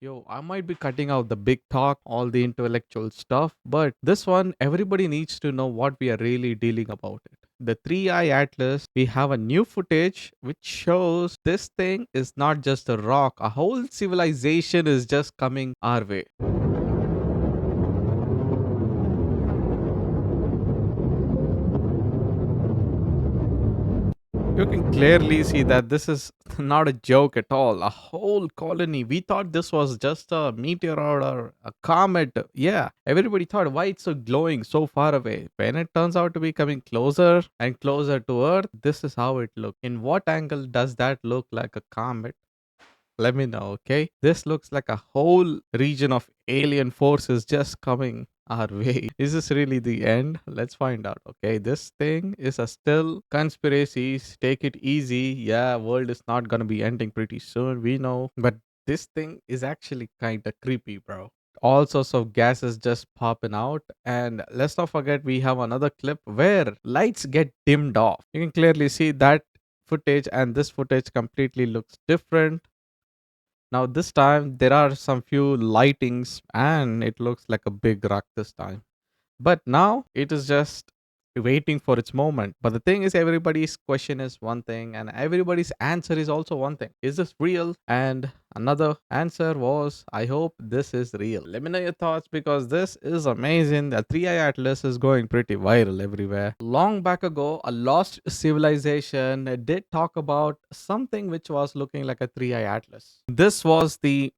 Yo, I might be cutting out the big talk, all the intellectual stuff, but this one, everybody needs to know what we are really dealing about it. The 3i Atlas, we have a new footage which shows this thing is not just a rock, a whole civilization is just coming our way. You can clearly see that this is not a joke at all. A whole colony. We thought this was just a meteor or a comet. Yeah, everybody thought why it's so glowing so far away. When it turns out to be coming closer and closer to Earth, this is how it looks. In what angle does that look like a comet? Let me know, okay? This looks like a whole region of alien forces just coming our way. Is this really the end? Let's find out, okay? This thing is a still conspiracies. Take it easy. Yeah, world is not gonna be ending pretty soon. We know, but this thing is actually kind of creepy, bro. All sorts of gases just popping out, and let's not forget we have another clip where lights get dimmed off. You can clearly see that footage, and this footage completely looks different. Now this time there are some few lightings and it looks like a big rock this time. But now it is just waiting for its moment. But the thing is, everybody's question is one thing, and everybody's answer is also one thing. Is this real? And another answer was, I hope this is real. Let me know your thoughts because this is amazing. The 3i Atlas is going pretty viral everywhere. Long back ago, a lost civilization did talk about something which was looking like a 3i Atlas. This was the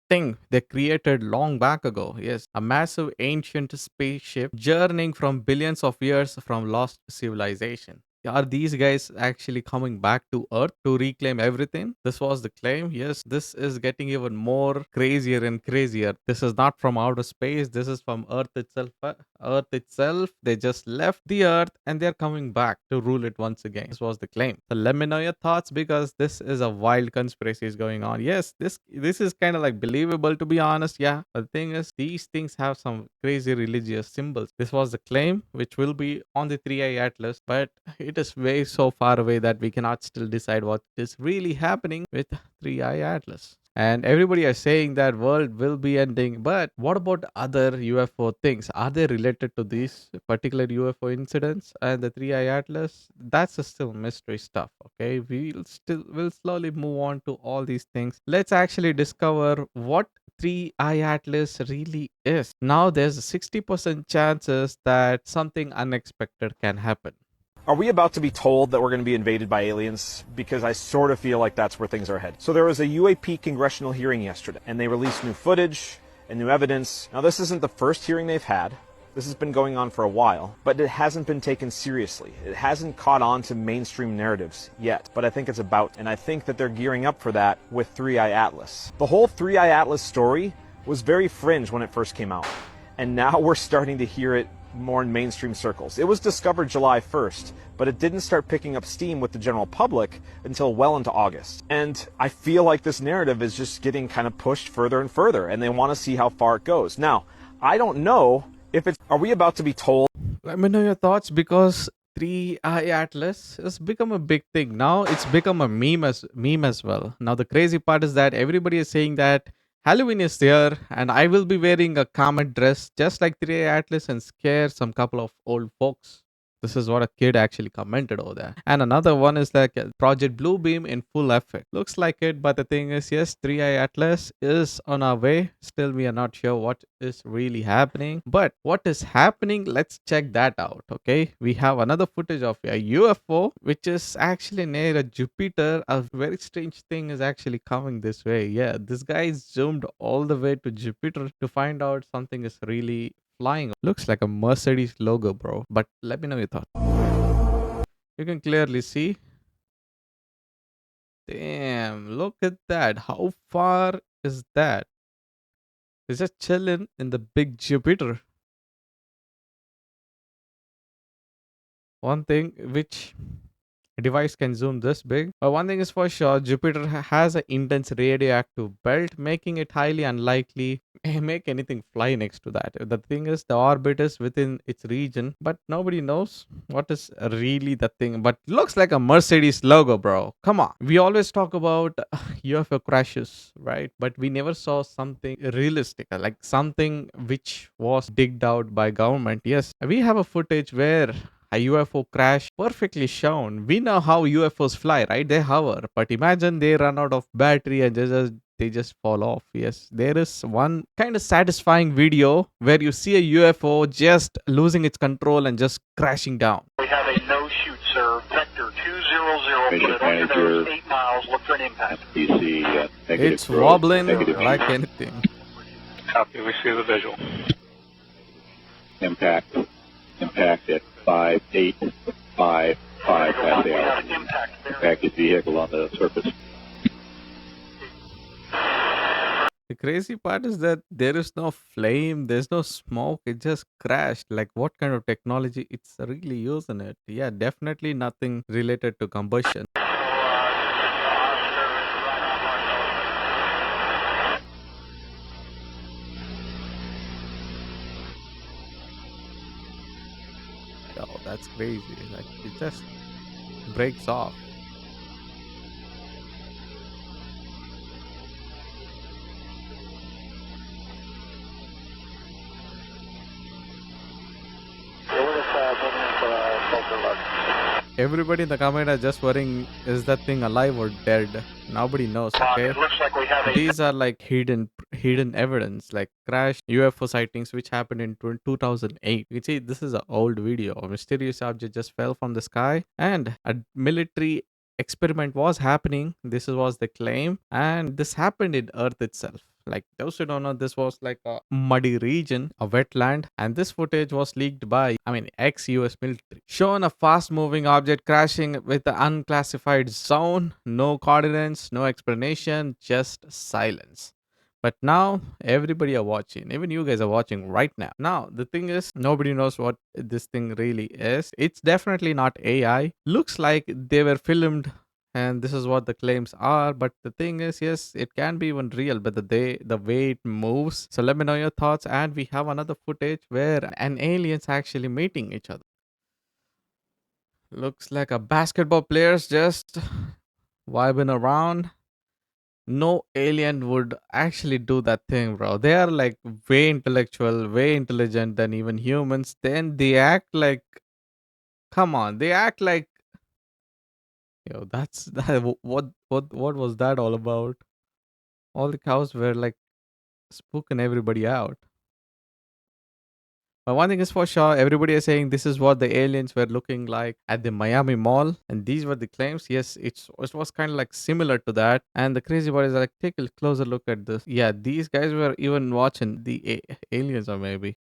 thing they created long back ago. Yes, a massive ancient spaceship journeying from billions of years from lost civilization. Are these guys actually coming back to Earth to reclaim everything? This was the claim. Yes, this is getting even more crazier and crazier. This is not from outer space. This is from Earth itself. Earth itself. They just left the Earth and they're coming back to rule it once again. This was the claim. So let me know your thoughts because this is a wild conspiracy is going on. Yes, this is kind of like believable to be honest. Yeah, but the thing is, these things have some crazy religious symbols. This was the claim, which will be on the 3i Atlas, but it is way so far away that we cannot still decide what is really happening with 3i Atlas. And everybody are saying that world will be ending, but what about other UFO things? Are they related to these particular UFO incidents and the 3i Atlas? That's a still mystery stuff. Okay, we'll slowly move on to all these things. Let's actually discover what 3i Atlas really is. Now there's a 60% chances that something unexpected can happen. Are we about to be told that we're going to be invaded by aliens? Because I sort of feel like that's where things are headed. So there was a UAP congressional hearing yesterday, and they released new footage and new evidence. Now, this isn't the first hearing they've had. This has been going on for a while, but it hasn't been taken seriously. It hasn't caught on to mainstream narratives yet, but I think it's about, and I think that they're gearing up for that with 3i Atlas. The whole 3i Atlas story was very fringe when it first came out, and now we're starting to hear it more in mainstream circles. It was discovered July 1st, but it didn't start picking up steam with the general public until well into August. And I feel like this narrative is just getting kind of pushed further and further, and they want to see how far it goes. Now, I don't know if it's, are we about to be told? Let me know your thoughts because 3i Atlas has become a big thing. Now it's become a meme as well. Now the crazy part is that everybody is saying that Halloween is there and I will be wearing a comet dress just like 3i Atlas and scare some couple of old folks. This is what a kid actually commented over there. And another one is like Project Bluebeam in full effect. Looks like it, but the thing is, yes, 3i Atlas is on our way. Still, we are not sure what is really happening. But what is happening, let's check that out, okay? We have another footage of a UFO, which is actually near a Jupiter. A very strange thing is actually coming this way. Yeah, this guy zoomed all the way to Jupiter to find out something is really flying. Looks like a Mercedes logo, bro. But let me know your thoughts. You can clearly see. Damn, look at that. How far is that? It's just chilling in the big Jupiter. One thing which device can zoom this big. But one thing is for sure, Jupiter has an intense radioactive belt, making it highly unlikely make anything fly next to that. The thing is, the orbit is within its region, but nobody knows what is really the thing. But looks like a Mercedes logo, bro. Come on. We always talk about UFO crashes, right? But we never saw something realistic, like something which was digged out by government. Yes, we have a footage where a UFO crash perfectly shown. We know how UFOs fly, right? They hover. But imagine they run out of battery and they just fall off. Yes, there is one kind of satisfying video where you see a UFO just losing its control and just crashing down. We have a no shoot, sir. Vector 200. Mission Put it on your manager. nose, 8 miles. Look for an impact. DC, negative It's growth, wobbling negative like anything. Copy. We see the visual. impact at 5855 past the We have hour. an impact there. Package vehicle on the surface. The crazy part is that there is no flame, there's no smoke, it just crashed. Like, what kind of technology it's really using it? Yeah, definitely nothing related to combustion. Oh, that's crazy. Like, it just breaks off. Everybody in the comment are just worrying, is that thing alive or dead? Nobody knows, okay? It looks like we have a These are like hidden evidence, like crashed UFO sightings which happened in 2008. You see, this is an old video. A mysterious object just fell from the sky, and a military experiment was happening. This was the claim, and this happened in Earth itself. Like, those who don't know, this was like a muddy region, a wetland, and this footage was leaked by, ex-US military. Shown a fast-moving object crashing with the unclassified zone, no coordinates, no explanation, just silence. But now everybody are watching. Even you guys are watching right now. Now the thing is, nobody knows what this thing really is. It's definitely not AI. Looks like they were filmed and this is what the claims are, but the thing is, yes, it can be even real, but the way it moves. So let me know your thoughts, and we have another footage where an alien's actually meeting each other. Looks like a basketball players just vibing around. No alien would actually do that thing, bro. They are like way intellectual, way intelligent than even humans. Then they act like, come on, they act like, that's that. What was that all about? All the cows were like spooking everybody out. But one thing is for sure, everybody is saying this is what the aliens were looking like at the Miami Mall, and these were the claims. Yes, it was kind of like similar to that. And the crazy part is like, take a closer look at this. Yeah, these guys were even watching the aliens, or maybe.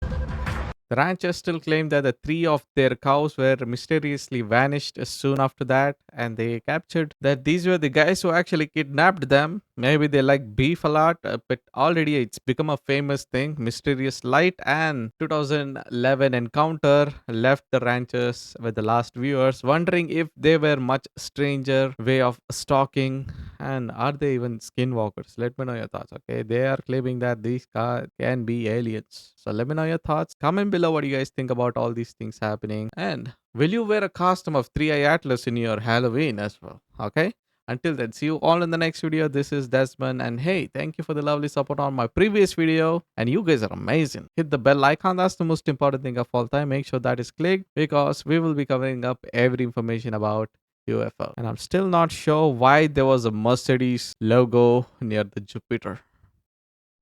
The ranchers still claim that the three of their cows were mysteriously vanished soon after that, and they captured that these were the guys who actually kidnapped them. Maybe they like beef a lot, but already it's become a famous thing. Mysterious light and 2011 encounter left the ranchers with the last viewers wondering if they were much stranger way of stalking, and are they even skinwalkers? Let me know your thoughts, okay? They are claiming that these can be aliens. So let me know your thoughts. Comment below what you guys think about all these things happening. And will you wear a costume of 3-Eye Atlas in your Halloween as well? Okay? Until then, see you all in the next video. This is Desmond, and hey, thank you for the lovely support on my previous video. And you guys are amazing. Hit the bell icon. That's the most important thing of all time. Make sure that is clicked because we will be covering up every information about UFO. And I'm still not sure why there was a Mercedes logo near the Jupiter.